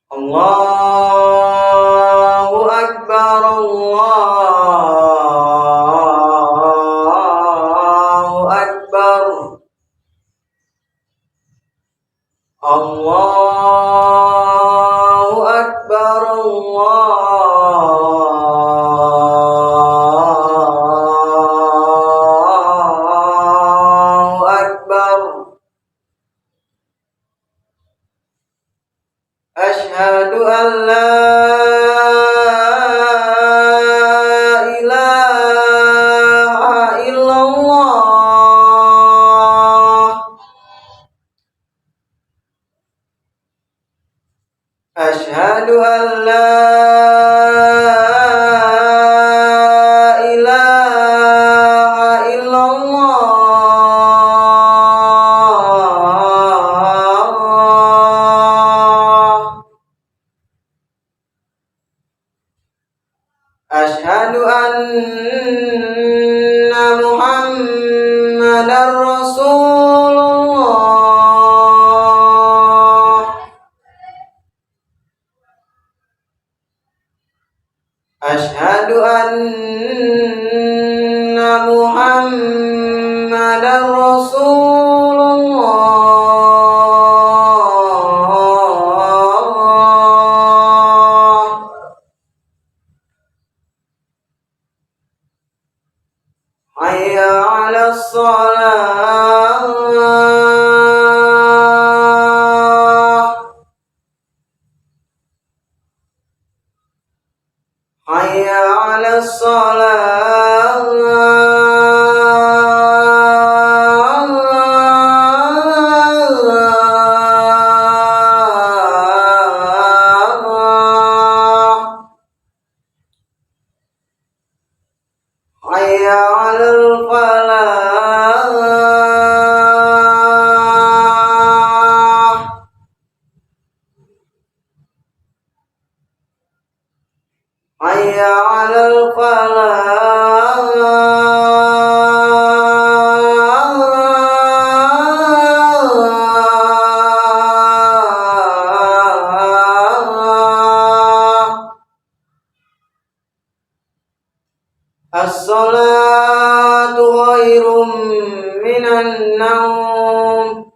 Allahu Akbar, Allahu Akbar, Allahu Akbar, Allahu Akbar. Asyhadu an la ilaha illallah. Asyhadu an la ilaha illallah. Asyhadu anna Muhammadar Rasulullah. Asyhadu anna Muhammadar Rasulullah. Hayya 'alas shalah. Hayya 'alas shalah. Hayya 'alal falah. Hayya 'alal falah. As-salatu khairum minan naum.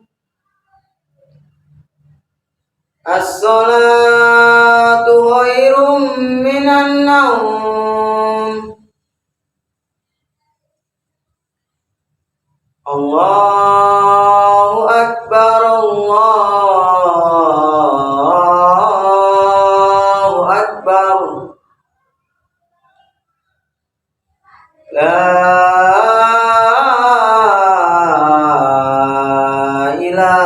As-salatu khairum minan naum. Allahu Akbar, Allahu Akbar. La ilaha